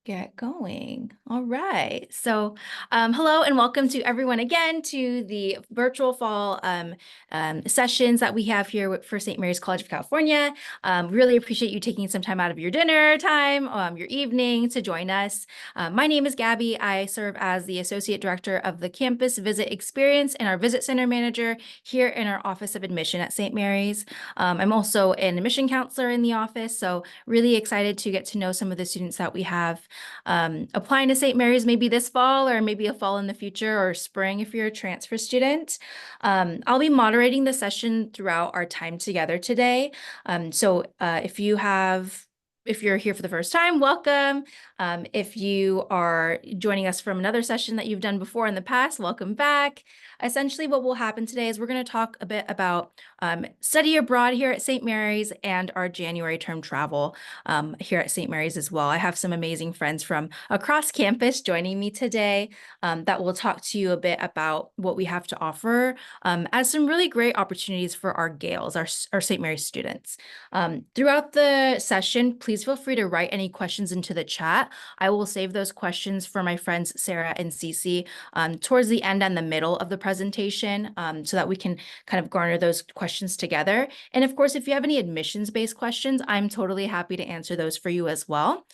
Get going. All right. Hello and welcome to everyone again to the virtual fall sessions that we have here for St. Mary's College of California. Really appreciate you taking some time out of your dinner time, your evening to join us. My name is Gabby. I serve as the Associate Director of the Campus Visit Experience and our Visit Center Manager here in our Office of Admission at St. Mary's. I'm also an admission counselor in the office, so really excited to get to know some of the students that we have applying to St. Mary's maybe this fall or maybe a fall in the future or spring if you're a transfer student. I'll be moderating the session throughout our time together today. If you're here for the first time, welcome. If you are joining us from another session that you've done before in the past, welcome back. Essentially, what will happen today is we're going to talk a bit about study abroad here at St. Mary's and our January term travel here at St. Mary's as well. I have some amazing friends from across campus joining me today that will talk to you a bit about what we have to offer as some really great opportunities for our Gales, our St. Mary's students. Throughout the session, please feel free to write any questions into the chat. I will save those questions for my friends Sarah and Cece towards the end and the middle of the presentation so that we can kind of garner those questions together. And of course, if you have any admissions-based questions, I'm totally happy to answer those for you as well.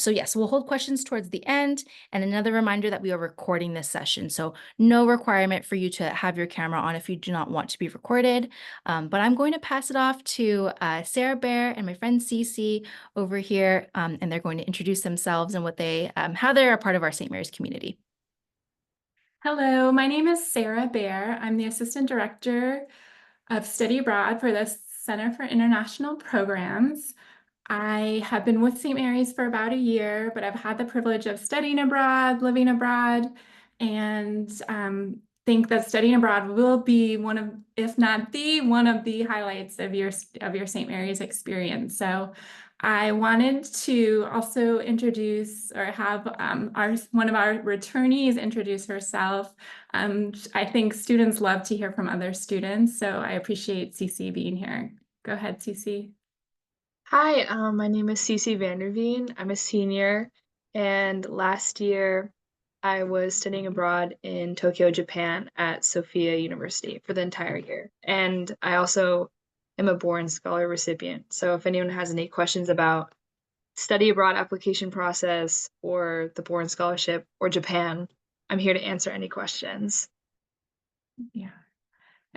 Yes, we'll hold questions towards the end. And another reminder that we are recording this session. So no requirement for you to have your camera on if you do not want to be recorded. But I'm going to pass it off to Sarah Bear and my friend Cece over here, and they're going to introduce themselves and how they're a part of our St. Mary's community. Hello, my name is Sarah Bear. I'm the Assistant Director of Study Abroad for the Center for International Programs. I have been with St. Mary's for about a year, but I've had the privilege of studying abroad, living abroad, and think that studying abroad will be one of, if not one of the highlights of your St. Mary's experience. So I wanted to also introduce or have one of our returnees introduce herself. I think students love to hear from other students, so I appreciate Cece being here. Go ahead, Cece. Hi, my name is Cece Vanderveen. I'm a senior, and last year I was studying abroad in Tokyo, Japan at Sophia University for the entire year. And I also am a Boren Scholar recipient. So if anyone has any questions about study abroad application process or the Boren Scholarship or Japan, I'm here to answer any questions. Yeah.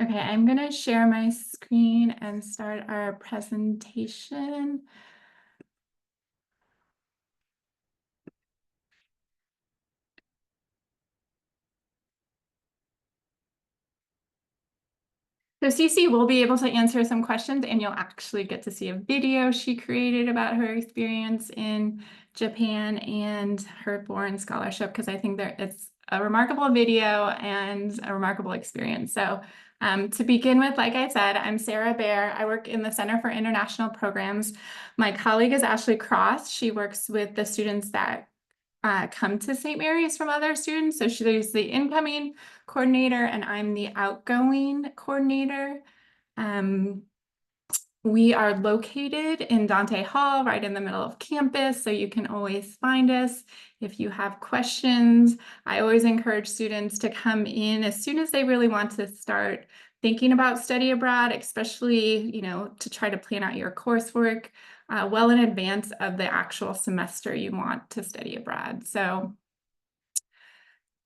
Okay, I'm going to share my screen and start our presentation. So Cece will be able to answer some questions, and you'll actually get to see a video she created about her experience in Japan and her Boren Scholarship, because I think it's a remarkable video and a remarkable experience. So to begin with, like I said, I'm Sarah Bear. I work in the Center for International Programs. My colleague is Ashley Cross. She works with the students that come to St. Mary's from other students. So she's the incoming coordinator and I'm the outgoing coordinator. We are located in Dante Hall, right in the middle of campus, so you can always find us if you have questions. I always encourage students to come in as soon as they really want to start thinking about study abroad, especially, to try to plan out your coursework well in advance of the actual semester you want to study abroad. So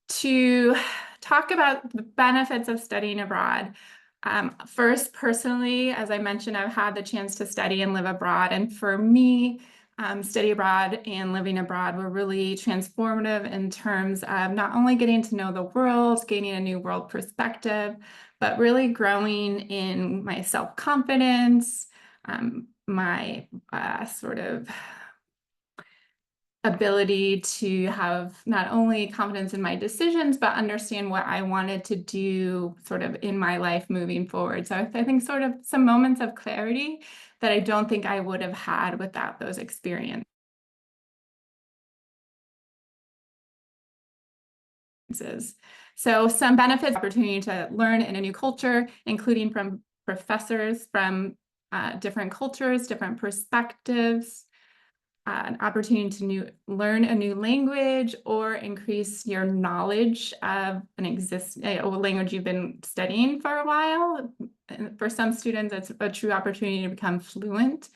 to talk about the benefits of studying abroad, first, personally, as I mentioned, I've had the chance to study and live abroad. And for me, study abroad and living abroad were really transformative in terms of not only getting to know the world, gaining a new world perspective, but really growing in my self-confidence, my sort of ability to have not only confidence in my decisions, but understand what I wanted to do sort of in my life moving forward. So I think sort of some moments of clarity that I don't think I would have had without those experiences. So some benefits, opportunity to learn in a new culture, including from professors from different cultures, different perspectives. an opportunity to learn a new language or increase your knowledge of a language you've been studying for a while. And for some students, it's a true opportunity to become fluent.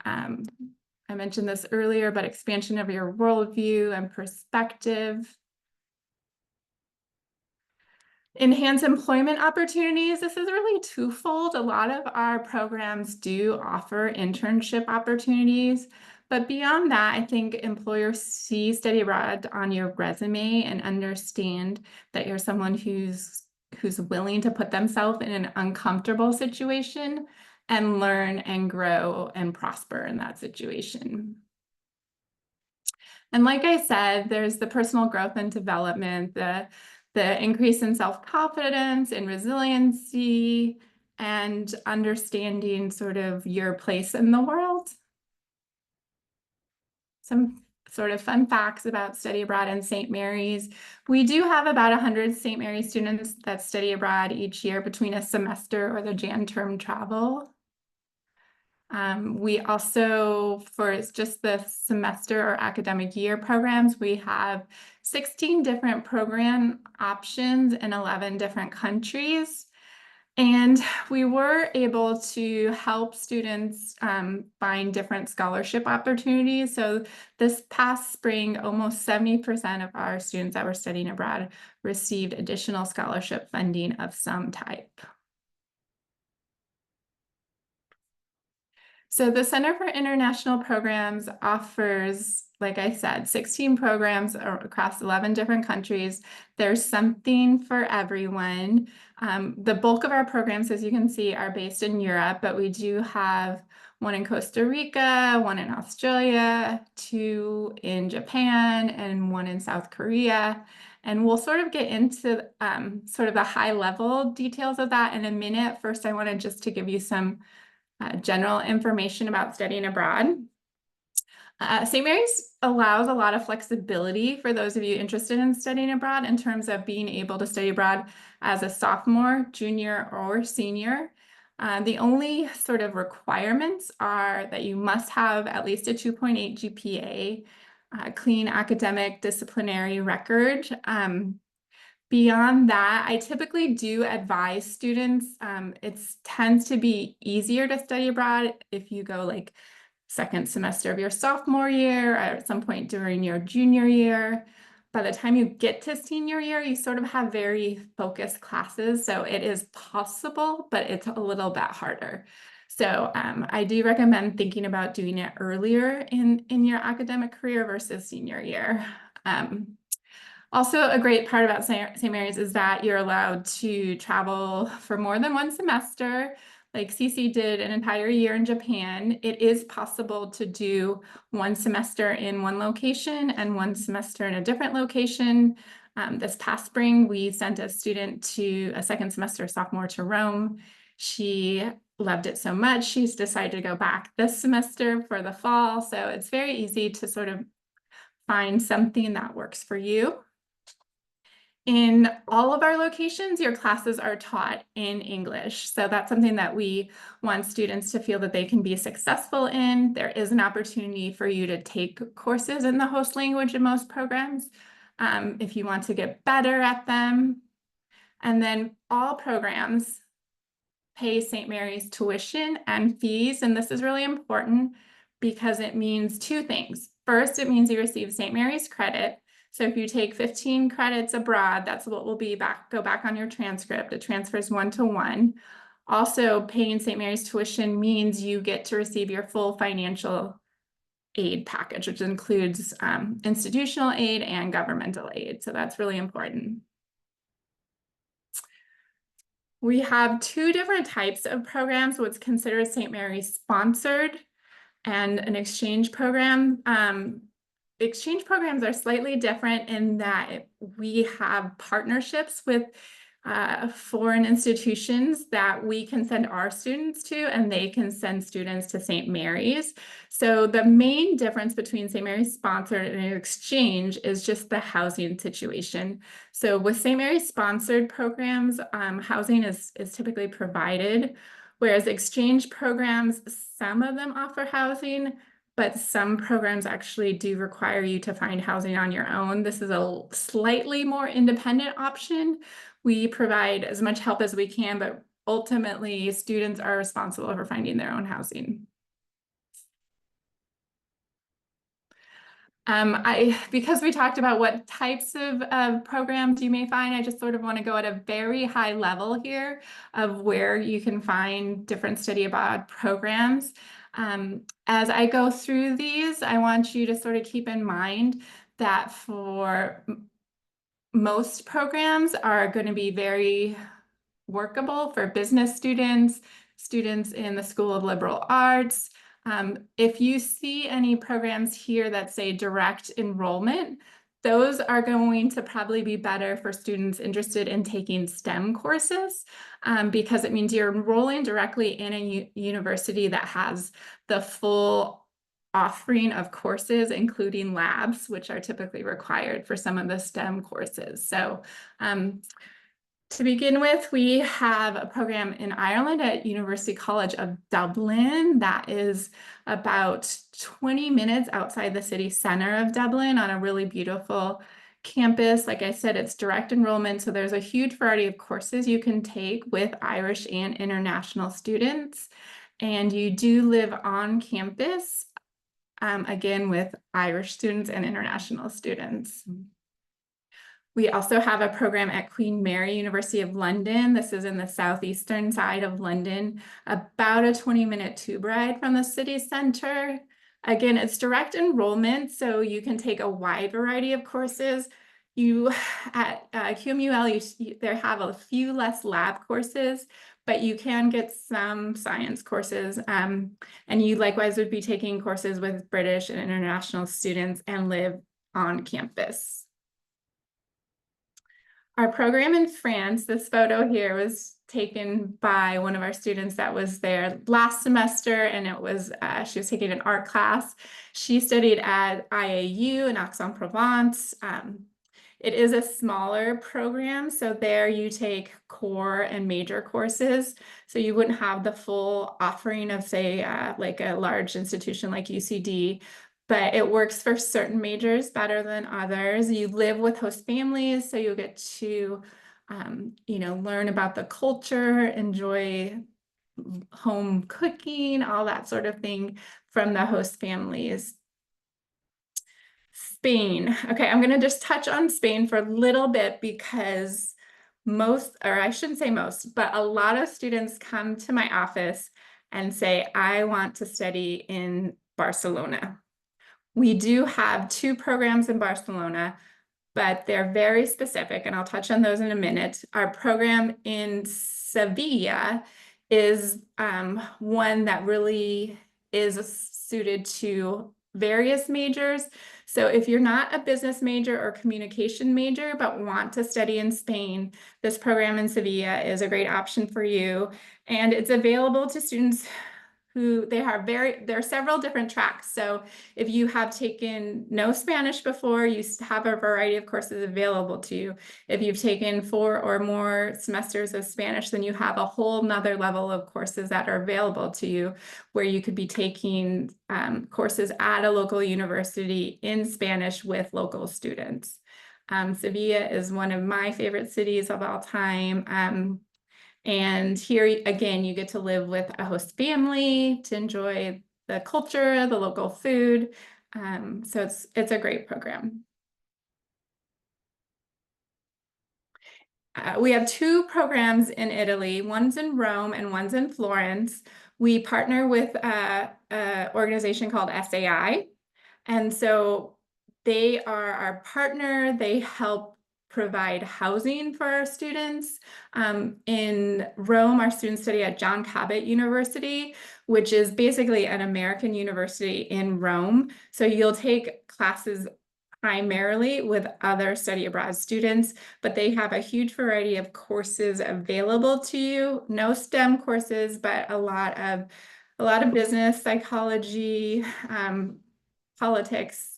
I mentioned this earlier, but expansion of your worldview and perspective. Enhance employment opportunities. This is really twofold. A lot of our programs do offer internship opportunities, but beyond that, I think employers see study abroad on your resume and understand that you're someone who's willing to put themselves in an uncomfortable situation and learn and grow and prosper in that situation. And like I said, there's the personal growth and development, the increase in self-confidence and resiliency, and understanding sort of your place in the world. Some sort of fun facts about study abroad in St. Mary's. We do have about 100 St. Mary's students that study abroad each year between a semester or the Jan term travel. We also, for just the semester or academic year programs, we have 16 different program options in 11 different countries. And we were able to help students find different scholarship opportunities. So this past spring, almost 70% of our students that were studying abroad received additional scholarship funding of some type. So the Center for International Programs offers, like I said, 16 programs across 11 different countries. There's something for everyone. The bulk of our programs, as you can see, are based in Europe, but we do have one in Costa Rica, one in Australia, 2 in Japan, and 1 in South Korea. And we'll sort of get into sort of the high level details of that in a minute. First, I wanted just to give you some general information about studying abroad. St. Mary's allows a lot of flexibility for those of you interested in studying abroad in terms of being able to study abroad as a sophomore, junior, or senior. The only sort of requirements are that you must have at least a 2.8 GPA, clean academic disciplinary record. Beyond that, I typically do advise students. It tends to be easier to study abroad if you go like second semester of your sophomore year or at some point during your junior year. By the time you get to senior year, you sort of have very focused classes. So it is possible, but it's a little bit harder. So I do recommend thinking about doing it earlier in your academic career versus senior year. Also, a great part about St. Mary's is that you're allowed to travel for more than one semester. Like Cece did an entire year in Japan. It is possible to do one semester in one location and one semester in a different location. This past spring, we sent a student to a second semester sophomore to Rome. She loved it so much, she's decided to go back this semester for the fall. So it's very easy to sort of find something that works for you. In all of our locations, your classes are taught in English. So that's something that we want students to feel that they can be successful in. There is an opportunity for you to take courses in the host language in most programs if you want to get better at them. And then all programs pay St. Mary's tuition and fees. And this is really important because it means 2 things. First, it means you receive St. Mary's credit. So if you take 15 credits abroad, that's what will go back on your transcript. It transfers 1-to-1. Also, paying St. Mary's tuition means you get to receive your full financial aid package, which includes institutional aid and governmental aid. So that's really important. We have 2 different types of programs, what's considered St. Mary's sponsored and an exchange program. Exchange programs are slightly different in that we have partnerships with foreign institutions that we can send our students to, and they can send students to St. Mary's. So the main difference between St. Mary's sponsored and an exchange is just the housing situation. So with St. Mary's sponsored programs, housing is typically provided, whereas exchange programs, some of them offer housing, but some programs actually do require you to find housing on your own. This is a slightly more independent option. We provide as much help as we can, but ultimately students are responsible for finding their own housing. Because we talked about what types of programs you may find, I just sort of want to go at a very high level here of where you can find different study abroad programs. As I go through these, I want you to sort of keep in mind that for most programs are going to be very workable for business students, students in the School of Liberal Arts. If you see any programs here that say direct enrollment, those are going to probably be better for students interested in taking STEM courses because it means you're enrolling directly in a university that has the full offering of courses, including labs, which are typically required for some of the STEM courses. So to begin with, we have a program in Ireland at University College of Dublin that is about 20 minutes outside the city center of Dublin on a really beautiful campus. Like I said, it's direct enrollment, so there's a huge variety of courses you can take with Irish and international students. And you do live on campus, again, with Irish students and international students. We also have a program at Queen Mary, University of London. This is in the southeastern side of London, about a 20-minute tube ride from the city center. Again, it's direct enrollment, so you can take a wide variety of courses. You at QMUL, they have a few less lab courses, but you can get some science courses. And you likewise would be taking courses with British and international students and live on campus. Our program in France, this photo here was taken by one of our students that was there last semester, and it was she was taking an art class. She studied at IAU in Aix-en-Provence. It is a smaller program, so there you take core and major courses. So you wouldn't have the full offering of, say, like a large institution like UCD, but it works for certain majors better than others. You live with host families, so you'll get to, learn about the culture, enjoy home cooking, all that sort of thing from the host families. Spain. Okay, I'm going to just touch on Spain for a little bit because most, or I shouldn't say most, but a lot of students come to my office and say, I want to study in Barcelona. We do have 2 programs in Barcelona, but they're very specific, and I'll touch on those in a minute. Our program in Sevilla is one that really is suited to various majors. So if you're not a business major or communication major, but want to study in Spain, this program in Sevilla is a great option for you. And it's available to students who there are several different tracks. So if you have taken no Spanish before, you have a variety of courses available to you. If you've taken 4 or more semesters of Spanish, then you have a whole nother level of courses that are available to you, where you could be taking courses at a local university in Spanish with local students. Sevilla is one of my favorite cities of all time. And here, again, you get to live with a host family to enjoy the culture, the local food. So it's a great program. We have 2 programs in Italy. One's in Rome and one's in Florence. We partner with an organization called SAI. And so they are our partner. They help provide housing for our students. In Rome, our students study at John Cabot University, which is basically an American university in Rome. So you'll take classes primarily with other study abroad students, but they have a huge variety of courses available to you. No STEM courses, but a lot of business, psychology, politics,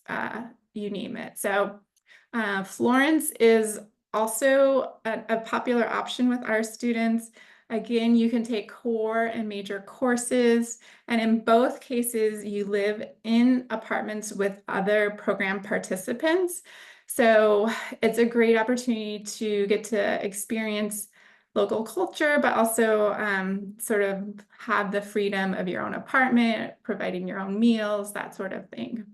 you name it. So Florence is also a popular option with our students. Again, you can take core and major courses, and in both cases, you live in apartments with other program participants. So it's a great opportunity to get to experience local culture, but also sort of have the freedom of your own apartment, providing your own meals, that sort of thing.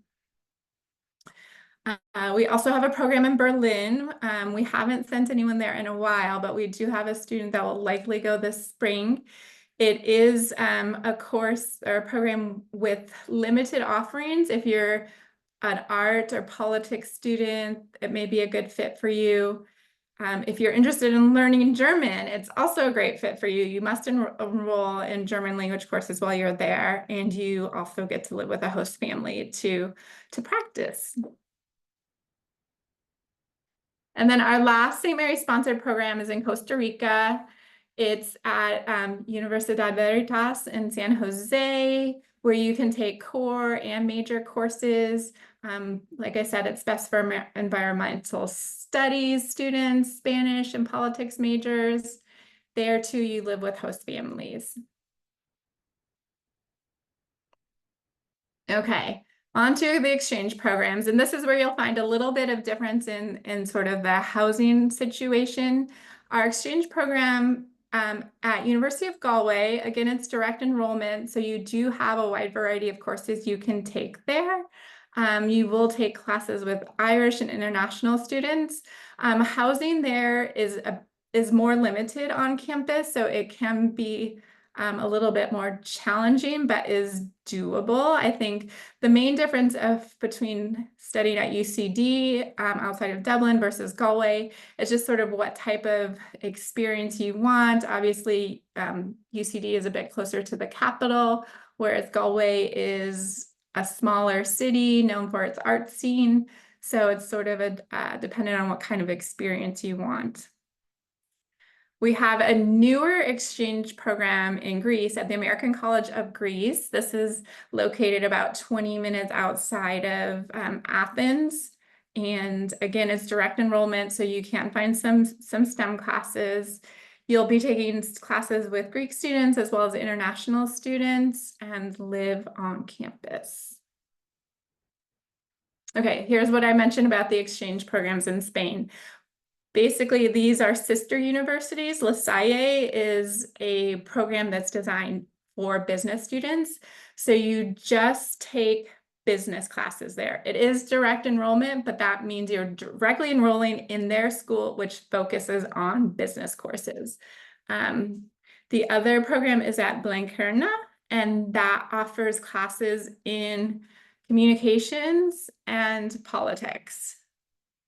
We also have a program in Berlin. We haven't sent anyone there in a while, but we do have a student that will likely go this spring. It is a course or a program with limited offerings. If you're an art or politics student, it may be a good fit for you. If you're interested in learning German, it's also a great fit for you. You must enroll in German language courses while you're there, and you also get to live with a host family to practice. And then our last St. Mary sponsored program is in Costa Rica. It's at Universidad Veritas in San Jose, where you can take core and major courses. Like I said, it's best for environmental studies students, Spanish and politics majors. There too, you live with host families. Okay, on to the exchange programs. And this is where you'll find a little bit of difference in sort of the housing situation. Our exchange program at University of Galway, again, it's direct enrollment. So you do have a wide variety of courses you can take there. You will take classes with Irish and international students. Housing there is more limited on campus, so it can be a little bit more challenging, but is doable. I think the main difference between studying at UCD outside of Dublin versus Galway is just sort of what type of experience you want. Obviously, UCD is a bit closer to the capital, whereas Galway is a smaller city known for its art scene. So it's sort of dependent on what kind of experience you want. We have a newer exchange program in Greece at the American College of Greece. This is located about 20 minutes outside of Athens. And again, it's direct enrollment, so you can find some STEM classes. You'll be taking classes with Greek students as well as international students and live on campus. Okay, here's what I mentioned about the exchange programs in Spain. Basically, these are sister universities. La Salle is a program that's designed for business students. So you just take business classes there. It is direct enrollment, but that means you're directly enrolling in their school, which focuses on business courses. The other program is at Blanquerna, and that offers classes in communications and politics.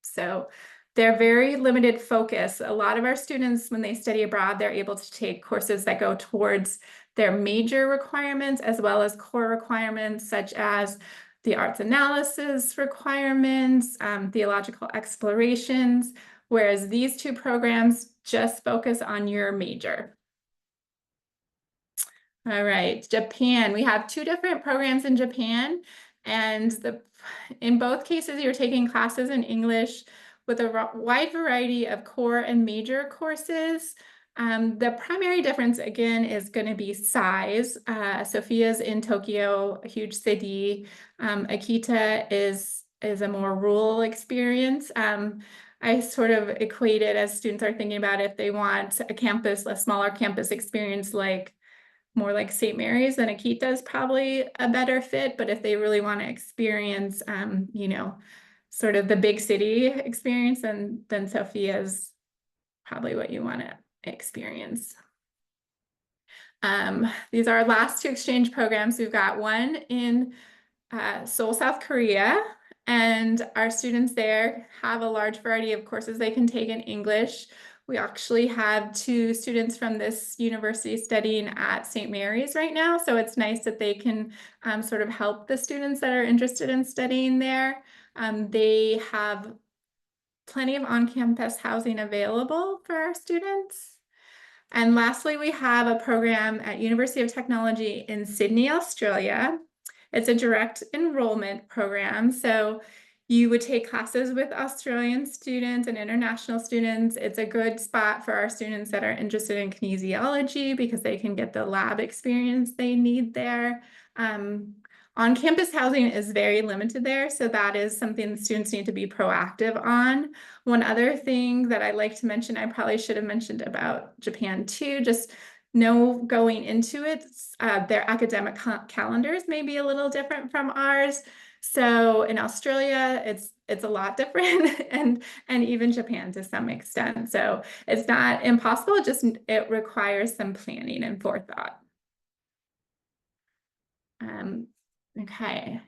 So they're very limited focus. A lot of our students, when they study abroad, they're able to take courses that go towards their major requirements as well as core requirements, such as the arts analysis requirements, theological explorations, whereas these two programs just focus on your major. All right, Japan. We have two different programs in Japan, and in both cases, you're taking classes in English with a wide variety of core and major courses. The primary difference, again, is going to be size. Sophia's in Tokyo, a huge city. Akita is a more rural experience. I sort of equate it as students are thinking about if they want a smaller campus experience more like St. Mary's, then Akita is probably a better fit. But if they really want to experience, sort of the big city experience, then Sophia is probably what you want to experience. These are our last two exchange programs. We've got one in Seoul, South Korea, and our students there have a large variety of courses they can take in English. We actually have two students from this university studying at St. Mary's right now, so it's nice that they can sort of help the students that are interested in studying there. They have plenty of on-campus housing available for our students. And lastly, we have a program at University of Technology in Sydney, Australia. It's a direct enrollment program. So You would take classes with Australian students and international students. It's a good spot for our students that are interested in kinesiology because they can get the lab experience they need there. On-campus housing is very limited there, so that is something the students need to be proactive on. One other thing that I'd like to mention, I probably should have mentioned about Japan too, just know going into it, their academic calendars may be a little different from ours. So in Australia, it's a lot different, and even Japan to some extent. So it's not impossible, just it requires some planning and forethought. Okay.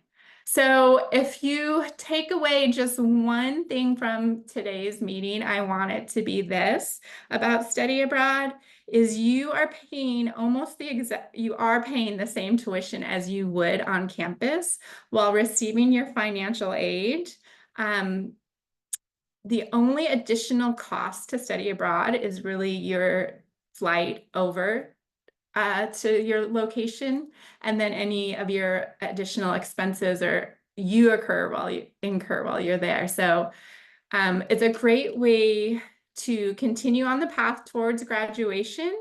So if you take away just one thing from today's meeting, I want it to be this about study abroad is you are paying the same tuition as you would on campus while receiving your financial aid. The only additional cost to study abroad is really your flight over to your location, and then any of your additional expenses or you incur while you're there. So it's a great way to continue on the path towards graduation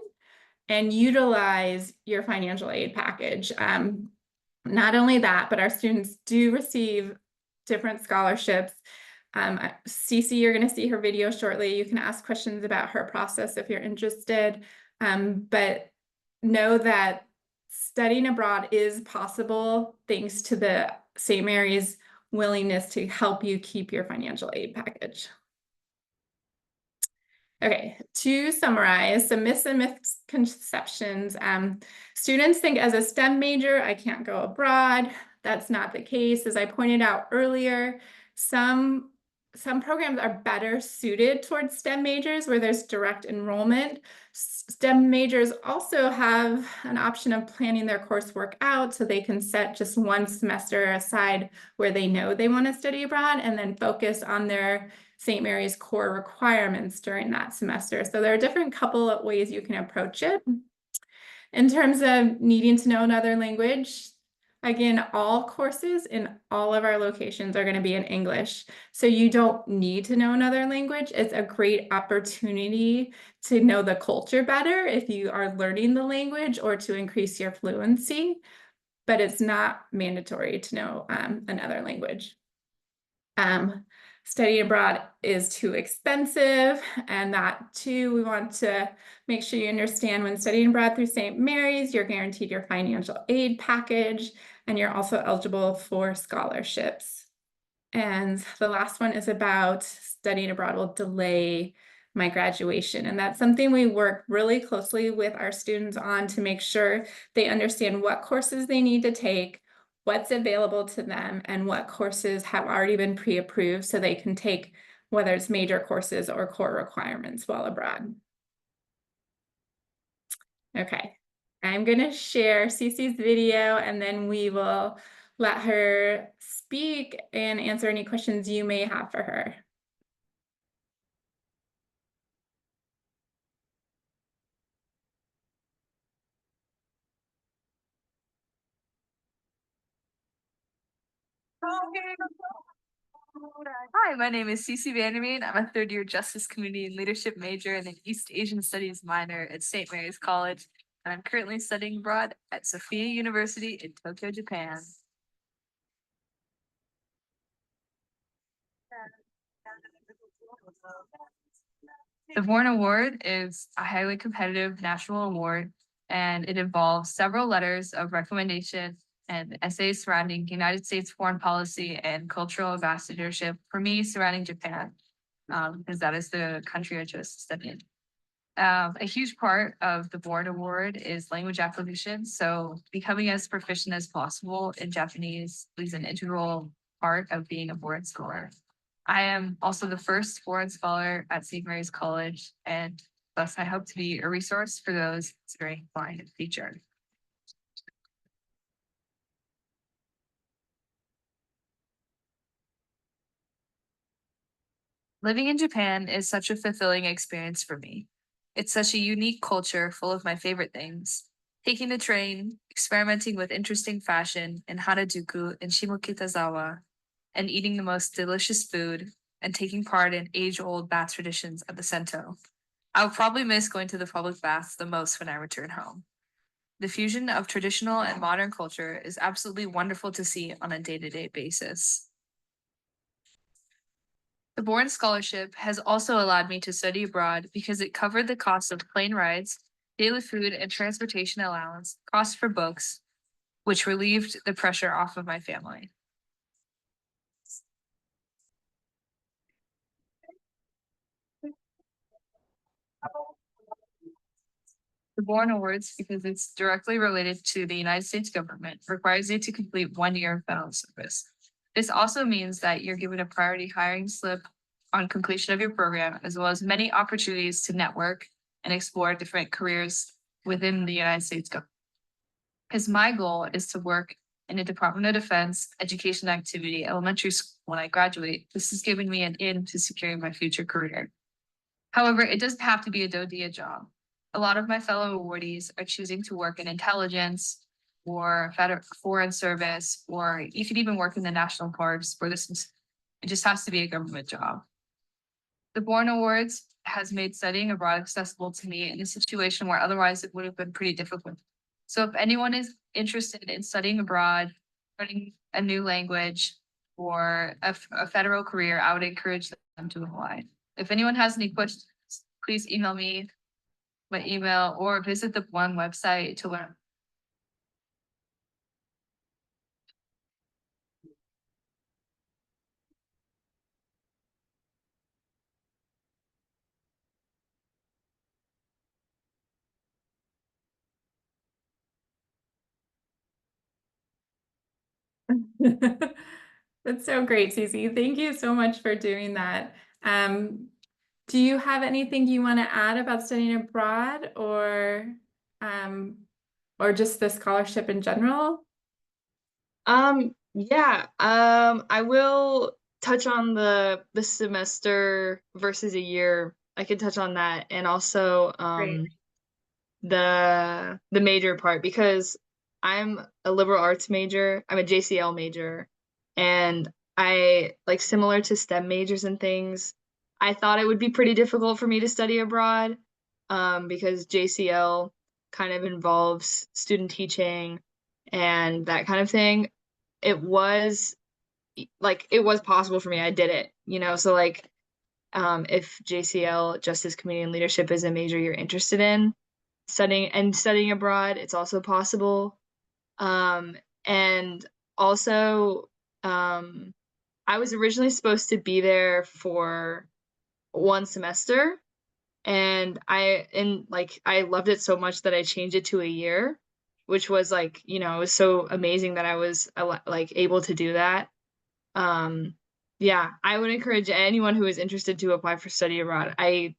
and utilize your financial aid package. Not only that, but our students do receive different scholarships. Cece, you're going to see her video shortly. You can ask questions about her process if you're interested. But know that studying abroad is possible thanks to the St. Mary's willingness to help you keep your financial aid package. Okay, to summarize, some myths and misconceptions. Students think as a STEM major, I can't go abroad. That's not the case. As I pointed out earlier, some programs are better suited towards STEM majors where there's direct enrollment. STEM majors also have an option of planning their coursework out so they can set just one semester aside where they know they want to study abroad and then focus on their St. Mary's core requirements during that semester. So there are a different couple of ways you can approach it. In terms of needing to know another language, again, all courses in all of our locations are going to be in English. So you don't need to know another language. It's a great opportunity to know the culture better if you are learning the language or to increase your fluency, but it's not mandatory to know another language. Studying abroad is too expensive, and that too, we want to make sure you understand when studying abroad through St. Mary's, you're guaranteed your financial aid package, and you're also eligible for scholarships. And the last one is about studying abroad will delay my graduation. And that's something we work really closely with our students on to make sure they understand what courses they need to take, what's available to them, and what courses have already been pre-approved so they can take whether it's major courses or core requirements while abroad. Okay, I'm going to share Cece's video and then we will let her speak and answer any questions you may have for her. Hi, my name is Cece Vanderveen. I'm a third-year Justice, Community, and Leadership major and an East Asian Studies minor at St. Mary's College, and I'm currently studying abroad at Sophia University in Tokyo, Japan. The Bourne Award is a highly competitive national award, and it involves several letters of recommendation and essays surrounding United States foreign policy and cultural ambassadorship, for me surrounding Japan, because that is the country I chose to study in. A huge part of the Bourne Award is language acquisition, so becoming as proficient as possible in Japanese is an integral part of being a Bourne scholar. I am also the first foreign scholar at St. Mary's College, and thus I hope to be a resource for those considering applying in the future. Living in Japan is such a fulfilling experience for me. It's such a unique culture full of my favorite things. Taking the train, experimenting with interesting fashion in Harajuku and Shimokitazawa, and eating the most delicious food and taking part in age-old bath traditions at the Cento. I'll probably miss going to the public baths the most when I return home. The fusion of traditional and modern culture is absolutely wonderful to see on a day-to-day basis. The Bourne Scholarship has also allowed me to study abroad because it covered the cost of plane rides, daily food and transportation allowance, costs for books, which relieved the pressure off of my family. The Bourne Awards, because it's directly related to the United States government, requires you to complete 1 year of federal service. This also means that you're given a priority hiring slip on completion of your program, as well as many opportunities to network and explore different careers within the United States government. Because my goal is to work in a Department of Defense education activity elementary school when I graduate. This has given me an in to securing my future career. However, it doesn't have to be a DoDEA job. A lot of my fellow awardees are choosing to work in intelligence or foreign service, or you could even work in the national parks for this. It just has to be a government job. The Bourne Awards has made studying abroad accessible to me in a situation where otherwise it would have been pretty difficult. So if anyone is interested in studying abroad, learning a new language, or a federal career, I would encourage them to apply. If anyone has any questions, please email me my email or visit the Bourne website to learn. That's so great, Cece. Thank you so much for doing that. Do you have anything you want to add about studying abroad or just the scholarship in general? Yeah, I will touch on the semester versus a year. I can touch on that, and also Great. the major part, because I'm a liberal arts major. I'm a JCL major, and I like, similar to STEM majors and things, I thought it would be pretty difficult for me to study abroad, because JCL kind of involves student teaching and that kind of thing. It was possible for me. I did it, so like, if JCL, Justice, Community and Leadership, is a major you're interested in, studying abroad, it's also possible. And also, I was originally supposed to be there for 1 semester, and I loved it so much that I changed it to a year, which was like, it was so amazing that I was like able to do that. Yeah, I would encourage anyone who is interested to apply for study abroad. I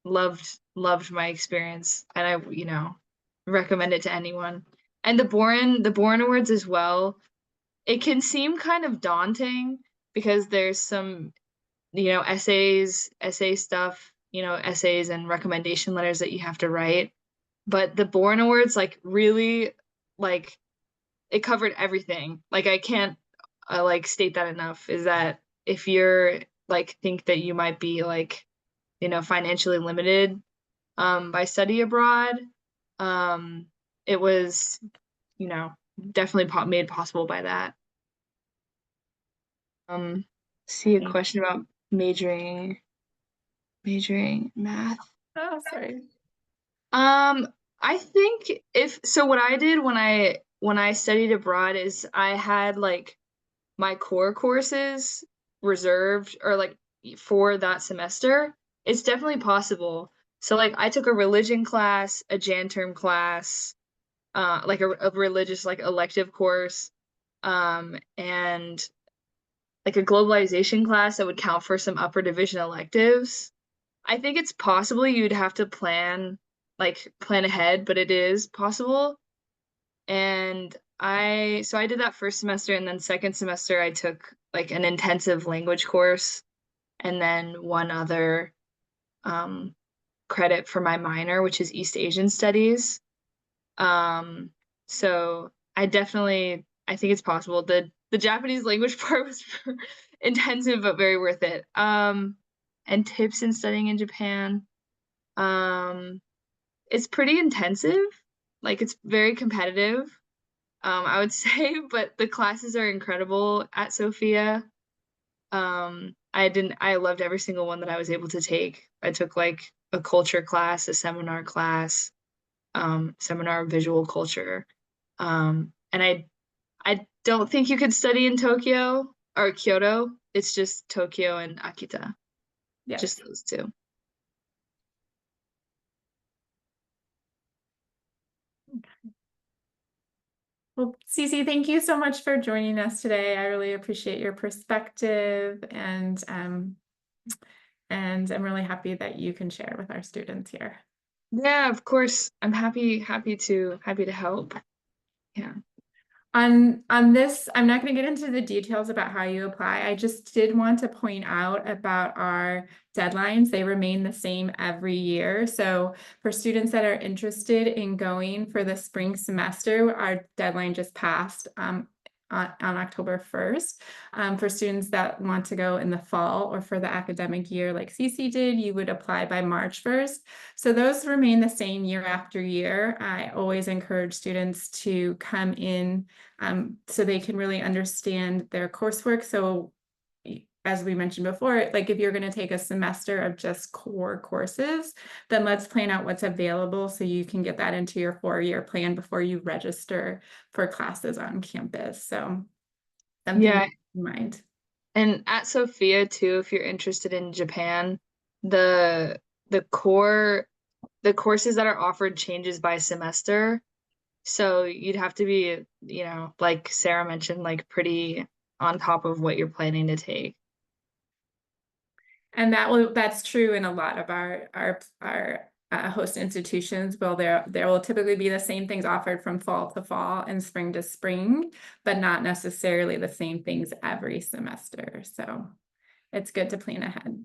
loved my experience, and I, recommend it to anyone. And the Bourne Awards as well. It can seem kind of daunting because there's some, essay stuff, essays and recommendation letters that you have to write. But the Bourne Awards, like, really, like, it covered everything. Like, I can't like state that enough, is that if you're like, think that you might be like, financially limited by study abroad, it was, definitely made possible by that. See, a question about majoring math. Oh, sorry. I think what I did when I studied abroad is I had like my core courses reserved, or like for that semester. It's definitely possible. So like, I took a religion class, a Jan term class, like a religious like elective course, and like a globalization class that would count for some upper division electives. I think it's possible. You'd have to plan ahead, but it is possible. And I did that first semester, and then second semester I took like an intensive language course, and then one other credit for my minor, which is East Asian Studies. So I think it's possible. the Japanese language part was intensive but very worth it. And tips in studying in Japan. It's pretty intensive. Like it's very competitive. I would say, but the classes are incredible at Sophia. I loved every single one that I was able to take. I took like a culture class, a seminar class, seminar of visual culture. And I don't think you could study in Tokyo or Kyoto. It's just Tokyo and Akita, Yes. just those two. Well, Cece, thank you so much for joining us today. I really appreciate your perspective, and I'm really happy that you can share with our students here. Yeah, of course. I'm happy to help. Yeah. On this, I'm not going to get into the details about how you apply. I just did want to point out about our deadlines. They remain the same every year. So for students that are interested in going for the spring semester, our deadline just passed on October 1st. For students that want to go in the fall or for the academic year like Cece did, you would apply by March 1st. So those remain the same year after year. I always encourage students to come in so they can really understand their coursework. So as we mentioned before, like if you're going to take a semester of just core courses, then let's plan out what's available so you can get that into your 4-year plan before you register for classes on campus. So something to keep in mind. And at Sophia too, if you're interested in Japan, the courses that are offered changes by semester. So you'd have to be, like Sarah mentioned, like pretty on top of what you're planning to take. And that's true in a lot of our host institutions. Well, there will typically be the same things offered from fall to fall and spring to spring, but not necessarily the same things every semester. So it's good to plan ahead.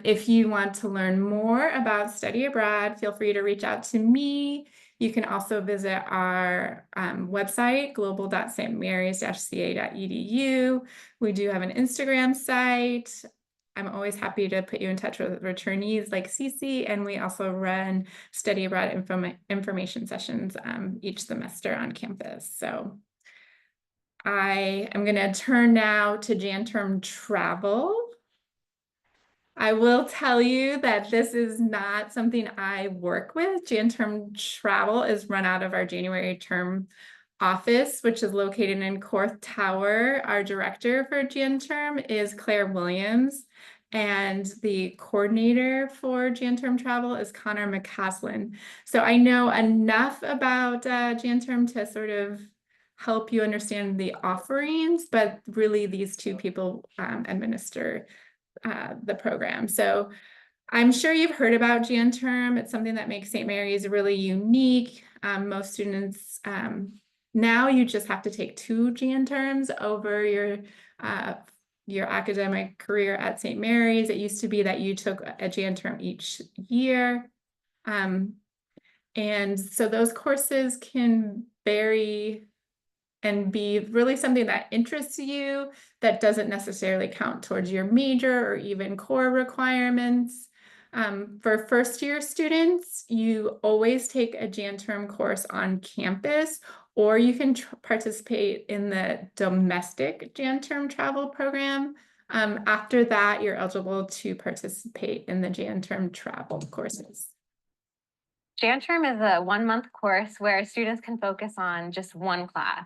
If you want to learn more about study abroad, feel free to reach out to me. You can also visit our website, global.stmarys-ca.edu. We do have an Instagram site. I'm always happy to put you in touch with returnees like Cece, and we also run study abroad information sessions each semester on campus. So I am going to turn now to Jan term travel. I will tell you that this is not something I work with. Jan term travel is run out of our January term office, which is located in Korth Tower. Our director for Jan term is Claire Williams, and the coordinator for Jan term travel is Connor McCaslin. So I know enough about Jan term to sort of help you understand the offerings, but really these two people administer the program. So I'm sure you've heard about Jan term. It's something that makes St. Mary's really unique. Most students, now you just have to take 2 Jan terms over your academic career at St. Mary's. It used to be that you took a Jan term each year. And so those courses can vary and be really something that interests you, that doesn't necessarily count towards your major or even core requirements. For first-year students, you always take a Jan term course on campus, or you can participate in the domestic Jan term travel program. After that, you're eligible to participate in the Jan term travel courses. Jan term is a 1-month course where students can focus on just one class.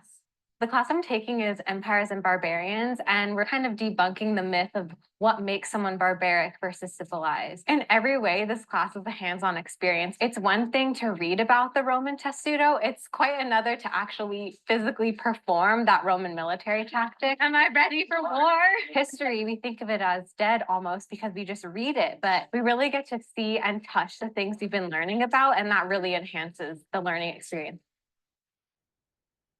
The class I'm taking is Empires and Barbarians, and we're kind of debunking the myth of what makes someone barbaric versus civilized. In every way, this class is a hands-on experience. It's one thing to read about the Roman testudo. It's quite another to actually physically perform that Roman military tactic. Am I ready for war? History, we think of it as dead almost because we just read it, but we really get to see and touch the things we've been learning about, and that really enhances the learning experience.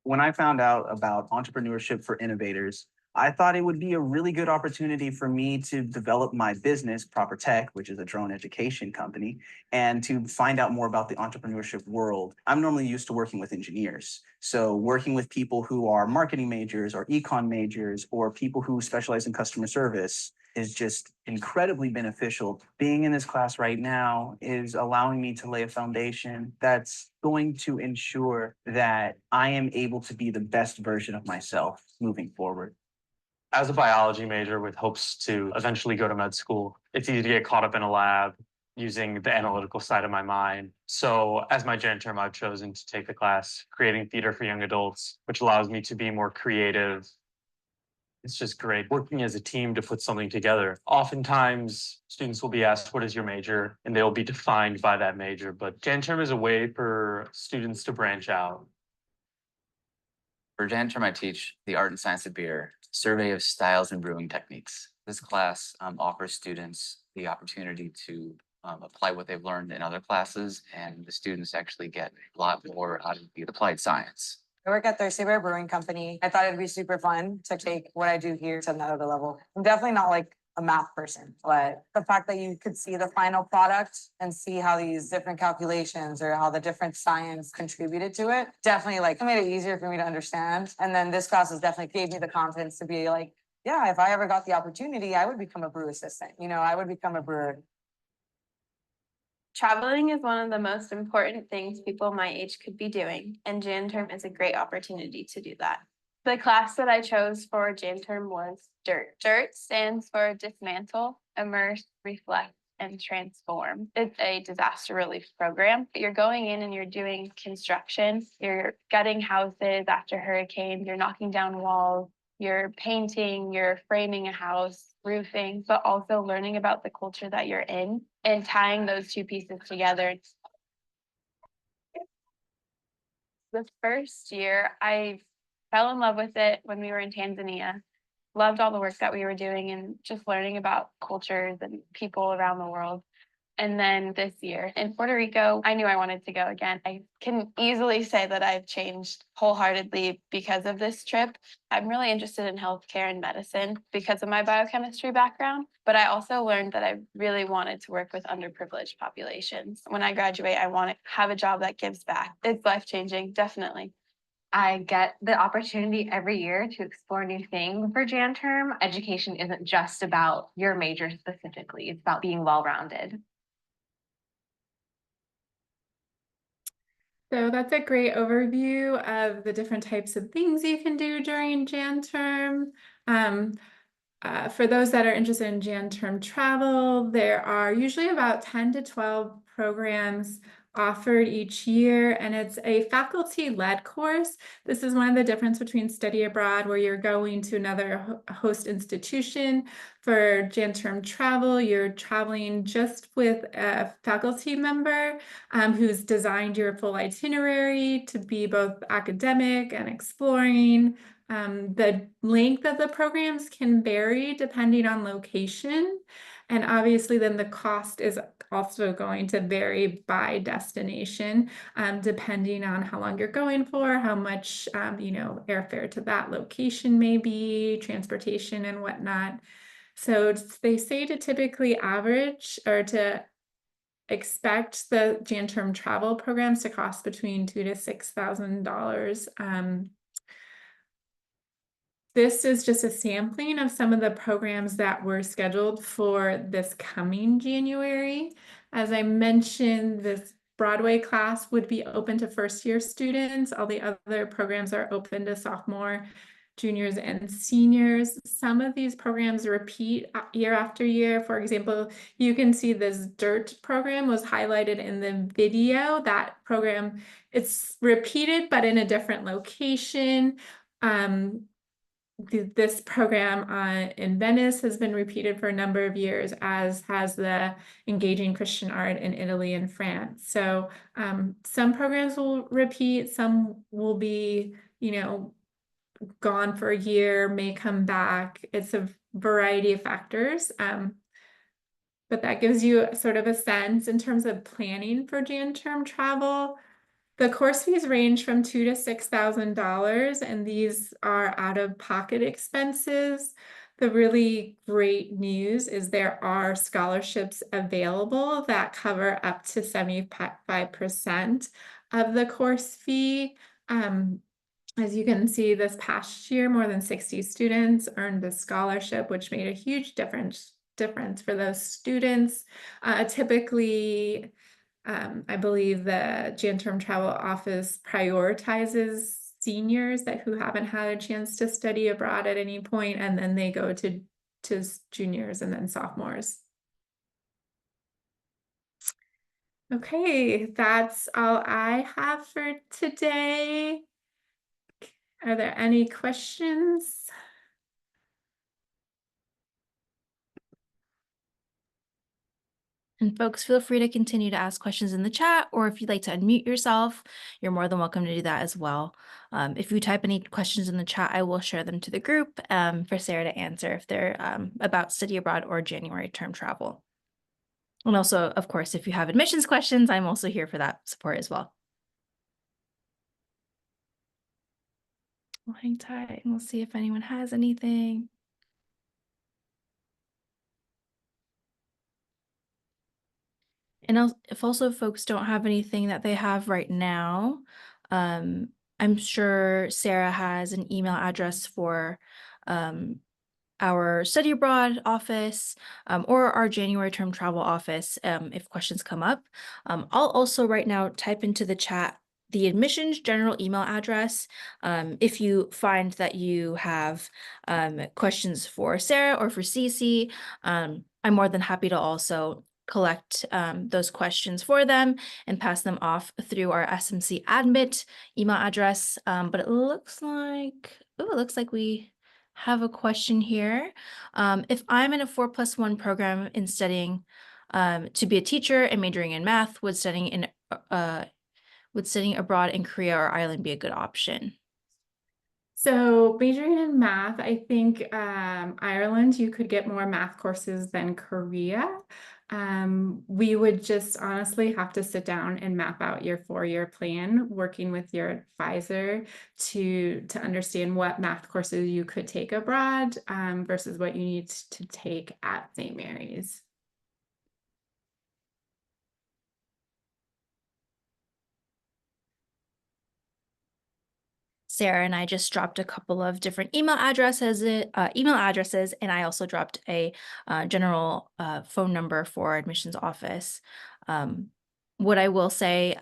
When I found out about entrepreneurship for innovators, I thought it would be a really good opportunity for me to develop my business, Proper Tech, which is a drone education company, and to find out more about the entrepreneurship world. I'm normally used to working with engineers. So working with people who are marketing majors or econ majors or people who specialize in customer service is just incredibly beneficial. Being in this class right now is allowing me to lay a foundation that's going to ensure that I am able to be the best version of myself moving forward. As a biology major with hopes to eventually go to med school, it's easy to get caught up in a lab using the analytical side of my mind. So as my gen term, I've chosen to take the class Creating Theater for Young Adults, which allows me to be more creative. It's just great working as a team to put something together. Oftentimes, students will be asked, what is your major? And they'll be defined by that major. But gen term is a way for students to branch out. For Gen Term, I teach the art and science of beer, survey of styles and brewing techniques. This class offers students the opportunity to apply what they've learned in other classes, and the students actually get a lot more out of the applied science. I work at Thirsty Bear Brewing Company. I thought it'd be super fun to take what I do here to another level. I'm definitely not like a math person, but the fact that you could see the final product and see how these different calculations or how the different science contributed to it, definitely like made it easier for me to understand. And then this class has definitely gave me the confidence to be like, yeah, if I ever got the opportunity, I would become a brew assistant. You know, I would become a brewer. Traveling is one of the most important things people my age could be doing, and Jan Term is a great opportunity to do that. The class that I chose for Jan Term was DIRT. DIRT stands for Dismantle, Immerse, Reflect, and Transform. It's a disaster relief program. You're going in and you're doing construction. You're gutting houses after hurricanes. You're knocking down walls. You're painting, you're framing a house, roofing, but also learning about the culture that you're in and tying those two pieces together. The first year, I fell in love with it when we were in Tanzania. Loved all the work that we were doing and just learning about cultures and people around the world. And then this year in Puerto Rico, I knew I wanted to go again. I can easily say that I've changed wholeheartedly because of this trip. I'm really interested in healthcare and medicine because of my biochemistry background, but I also learned that I really wanted to work with underprivileged populations. When I graduate, I want to have a job that gives back. It's life-changing, definitely. I get the opportunity every year to explore new things for Jan Term. Education isn't just about your major specifically, it's about being well-rounded. So that's a great overview of the different types of things you can do during Jan Term. For those that are interested in Jan Term travel, there are usually about 10 to 12 programs offered each year, and it's a faculty-led course. This is one of the difference between study abroad, where you're going to another host institution. For Jan Term travel, you're traveling just with a faculty member who's designed your full itinerary to be both academic and exploring. The length of the programs can vary depending on location. And obviously then the cost is also going to vary by destination, depending on how long you're going for, how much, airfare to that location may be, transportation and whatnot. So they say to typically average or to expect the Jan Term travel programs to cost between $2,000 to $6,000. This is just a sampling of some of the programs that were scheduled for this coming January. As I mentioned, this Broadway class would be open to first-year students. All the other programs are open to sophomore, juniors, and seniors. Some of these programs repeat year after year. For example, you can see this DIRT program was highlighted in the video. That program, it's repeated, but in a different location. This program in Venice has been repeated for a number of years, as has the Engaging Christian Art in Italy and France. So some programs will repeat, some will be, gone for a year, may come back. It's a variety of factors. But that gives you sort of a sense in terms of planning for Jan Term travel. The course fees range from $2,000 to $6,000, and these are out-of-pocket expenses. The really great news is there are scholarships available that cover up to 75% of the course fee. As you can see, this past year, more than 60 students earned a scholarship, which made a huge difference for those students. Typically, I believe the Janterm Travel Office prioritizes seniors who haven't had a chance to study abroad at any point, and then they go to juniors and then sophomores. Okay, that's all I have for today. Are there any questions? And folks, feel free to continue to ask questions in the chat, or if you'd like to unmute yourself, you're more than welcome to do that as well. If you type any questions in the chat, I will share them to the group for Sarah to answer if they're about study abroad or January term travel. And also, of course, if you have admissions questions, I'm also here for that support as well. We'll hang tight and we'll see if anyone has anything. And if also folks don't have anything that they have right now, I'm sure Sarah has an email address for our study abroad office or our January term travel office if questions come up. I'll also right now type into the chat the admissions general email address. If you find that you have questions for Sarah or for Cece, I'm more than happy to also collect those questions for them and pass them off through our SMC admit email address. But it looks like we have a question here. If I'm in a 4+1 program in studying to be a teacher and majoring in math, would studying abroad in Korea or Ireland be a good option? So majoring in math, I think Ireland, you could get more math courses than Korea. We would just honestly have to sit down and map out your 4-year plan, working with your advisor to understand what math courses you could take abroad versus what you need to take at St. Mary's. Sarah and I just dropped a couple of different email addresses, and I also dropped a general phone number for admissions office. What I will say,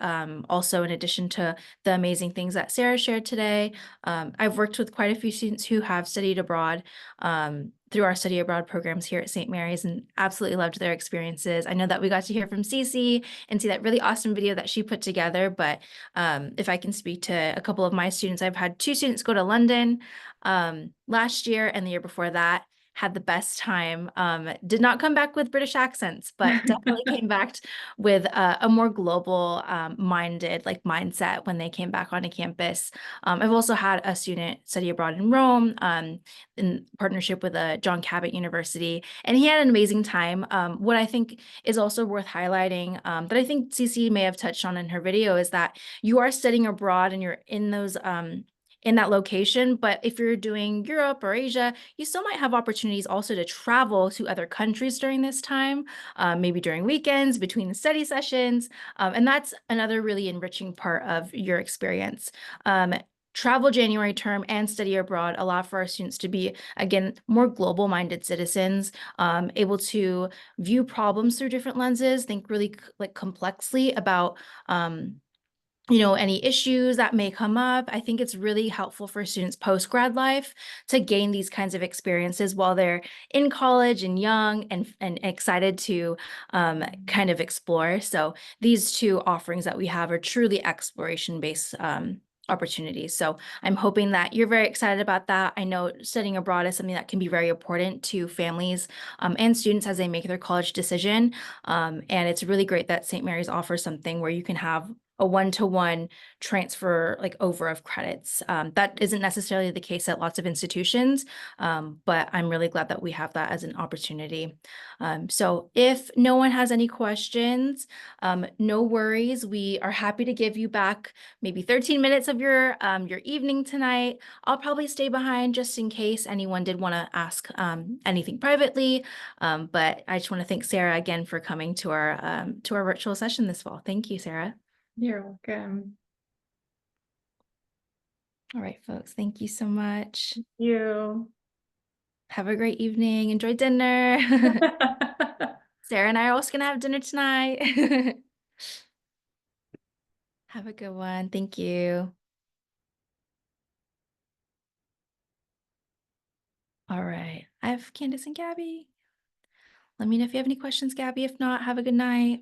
also in addition to the amazing things that Sarah shared today, I've worked with quite a few students who have studied abroad through our study abroad programs here at St. Mary's and absolutely loved their experiences. I know that we got to hear from Cece and see that really awesome video that she put together, but if I can speak to a couple of my students, I've had 2 students go to London last year and the year before that. Had the best time, did not come back with British accents, but definitely came back with a more global minded mindset when they came back onto campus. I've also had a student study abroad in Rome in partnership with John Cabot University, and he had an amazing time. What I think is also worth highlighting that I think Cece may have touched on in her video is that you are studying abroad and you're in those in that location. But if you're doing Europe or Asia, you still might have opportunities also to travel to other countries during this time, maybe during weekends, between the study sessions. And that's another really enriching part of your experience. Travel January term and study abroad allow for our students to be, again, more global-minded citizens, able to view problems through different lenses, think really complexly about any issues that may come up. I think it's really helpful for students post-grad life to gain these kinds of experiences while they're in college and young and excited to kind of explore. So these 2 offerings that we have are truly exploration-based opportunities. So I'm hoping that you're very excited about that. I know studying abroad is something that can be very important to families and students as they make their college decision. And it's really great that St. Mary's offers something where you can have a one-to-one transfer like over of credits. That isn't necessarily the case at lots of institutions, but I'm really glad that we have that as an opportunity. So if no one has any questions, no worries. We are happy to give you back maybe 13 minutes of your evening tonight. I'll probably stay behind just in case anyone did want to ask anything privately. But I just want to thank Sarah again for coming to our virtual session this fall. Thank you, Sarah. You're welcome. All right, folks. Thank you so much. You. Have a great evening. Enjoy dinner. Sarah and I are also gonna have dinner tonight. Have a good one. Thank you. All right. I have Candace and Gabby. Let me know if you have any questions, Gabby. If not, have a good night.